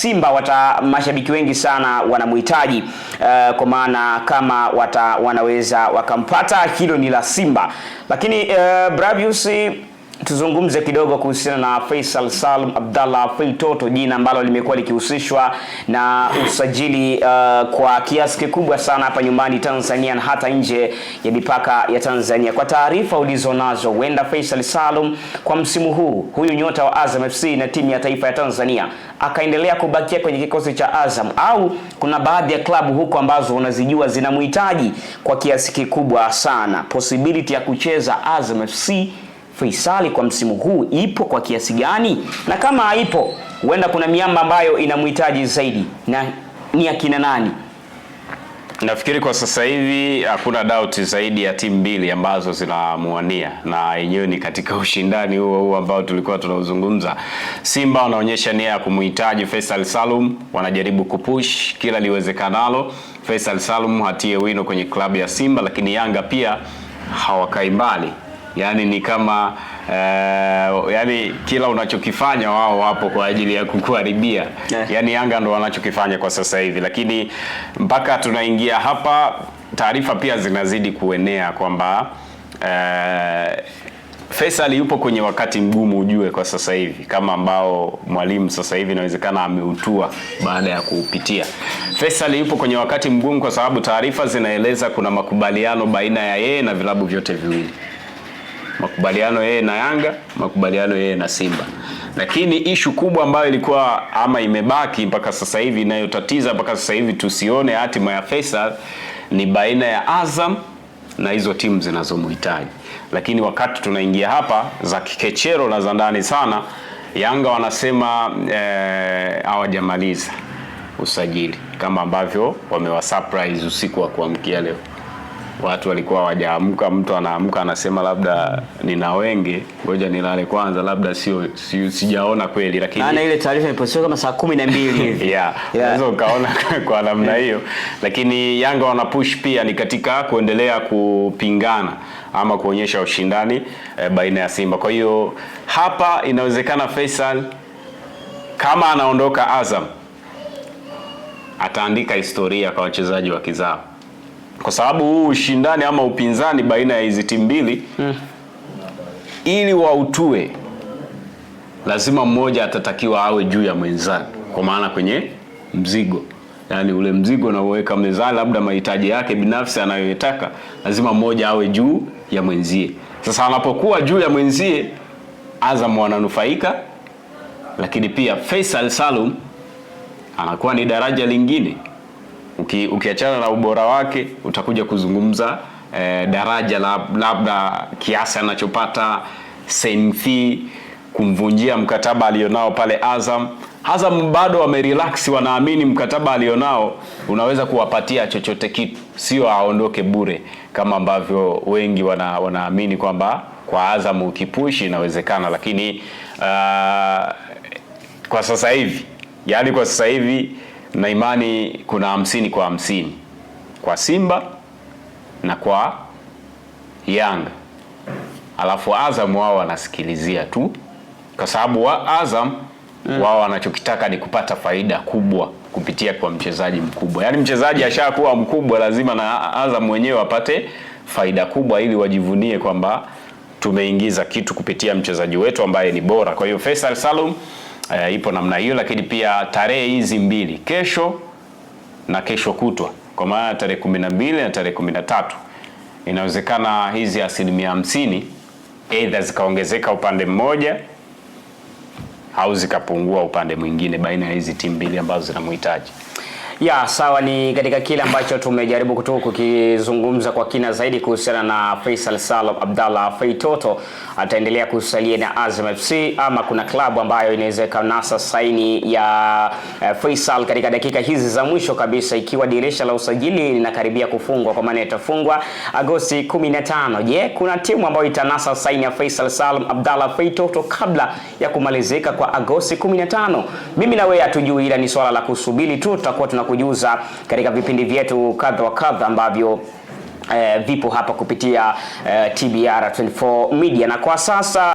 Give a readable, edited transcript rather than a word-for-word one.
Simba mashabiki wengi sana wanamhitaji kwa maana kama wanaweza wakampata, hilo ni la Simba. Lakini Bravius, tuzungumze kidogo kuhusiana na Faisal Salum Abdallah Fei Toto, jina ambalo limekuwa likihusishwa na usajili kwa kiasi kikubwa sana hapa nyumbani Tanzania na hata nje ya mipaka ya Tanzania. Kwa taarifa ulizonazo, huenda Faisal Salum kwa msimu huu, huyu nyota wa Azam FC na timu ya taifa ya Tanzania, akaendelea kubakia kwenye kikosi cha Azam, au kuna baadhi ya klabu huko ambazo unazijua zinamhitaji kwa kiasi kikubwa sana? Possibility ya kucheza Azam FC Faisal kwa msimu huu ipo kwa kiasi gani? Na kama haipo, huenda kuna miamba ambayo inamhitaji zaidi, na ni akina nani? Nafikiri kwa sasa hivi hakuna doubt zaidi ya timu mbili ambazo zinamuania, na yenyewe ni katika ushindani huo ambao tulikuwa tunauzungumza. Simba wanaonyesha nia ya kumhitaji Faisal Salum, wanajaribu kupush kila liwezekanalo Faisal Salum hatie wino kwenye klabu ya Simba, lakini Yanga pia hawakai mbali. Yani ni kama yani kila unachokifanya wao wapo kwa ajili ya kukuharibia. Yani Yanga ndo wanachokifanya kwa sasa hivi, lakini mpaka tunaingia hapa taarifa pia zinazidi kuenea kwamba Faisal yupo kwenye wakati mgumu, ujue kwa sasa hivi, kama ambao mwalimu sasa hivi inawezekana ameutua baada ya kuupitia. Faisal yupo kwenye wakati mgumu kwa sababu taarifa zinaeleza kuna makubaliano baina ya yeye na vilabu vyote viwili. Makubaliano yeye na Yanga, makubaliano yeye na Simba. Lakini ishu kubwa ambayo ilikuwa ama imebaki mpaka sasa hivi, inayotatiza mpaka sasa hivi tusione hatima ya Faisal, ni baina ya Azam na hizo timu zinazomhitaji. Lakini wakati tunaingia hapa za kikechero na za ndani sana, Yanga wanasema hawajamaliza usajili, kama ambavyo wamewasurprise usiku wa kuamkia leo. Watu walikuwa hawajaamka, mtu anaamka anasema labda nina wenge, ngoja nilale kwanza, labda sijaona kweli. Lakini ana ile taarifa imepostiwa kama saa 12 hivi. Unaweza ukaona kwa namna hiyo. Lakini Yanga wana push pia ni katika kuendelea kupingana ama kuonyesha ushindani baina ya Simba. Kwa hiyo hapa inawezekana Faisal kama anaondoka Azam ataandika historia kwa wachezaji wa kizao, kwa sababu huu ushindani ama upinzani baina ya hizi timu mbili ili wautue, lazima mmoja atatakiwa awe juu ya mwenzake, kwa maana kwenye mzigo, yani ule mzigo unaoweka mezani, labda mahitaji yake binafsi anayoyataka, lazima mmoja awe juu ya mwenzie. Sasa anapokuwa juu ya mwenzie, Azam wananufaika, lakini pia Faisal Salum anakuwa ni daraja lingine. Ukiachana na ubora wake, utakuja kuzungumza daraja labda kiasi anachopata, signing fee, kumvunjia mkataba alionao pale Azam. Azam bado wamerelax, wanaamini mkataba alionao unaweza kuwapatia chochote kitu, sio aondoke bure kama ambavyo wengi wanaamini kwamba kwa Azam ukipush inawezekana. Lakini kwa sasa hivi, yani kwa sasa hivi na imani kuna 50 kwa 50 kwa Simba na kwa Yanga. Alafu Azam wao wanasikilizia tu, kwa sababu Azam wao wanachokitaka ni kupata faida kubwa kupitia kwa mchezaji mkubwa. Yani mchezaji ashakuwa mkubwa, lazima na Azam wenyewe wapate faida kubwa ili wajivunie kwamba tumeingiza kitu kupitia mchezaji wetu ambaye ni bora. Kwa hiyo Faisal Salum ipo namna hiyo. Lakini pia tarehe hizi mbili, kesho na kesho kutwa, kwa maana tarehe 12 na tarehe 13, inawezekana hizi 50% either zikaongezeka upande mmoja au zikapungua upande mwingine baina ya hizi timu mbili ambazo zinamhitaji. Sawa, ni katika kile ambacho tumejaribu kukizungumza kwa kina zaidi kuhusiana na Faisal Salum Abdallah Fei Toto. Ataendelea kusalia na Azam FC ama kuna klabu ambayo inaweza kanasa saini ya Faisal katika dakika hizi za mwisho kabisa, ikiwa dirisha la usajili linakaribia kufungwa, kwa maana itafungwa Agosti 15. Je, kuna timu ambayo itanasa saini ya Faisal Salum Abdallah Fei Toto kabla ya kumalizika kwa Agosti 15? Mimi na wewe hatujui, ila ni swala la kusubiri tu. Tutakuwa tunakujuza katika vipindi vyetu kadha wa kadha ambavyo vipo hapa kupitia TBR 24 Media. Na kwa sasa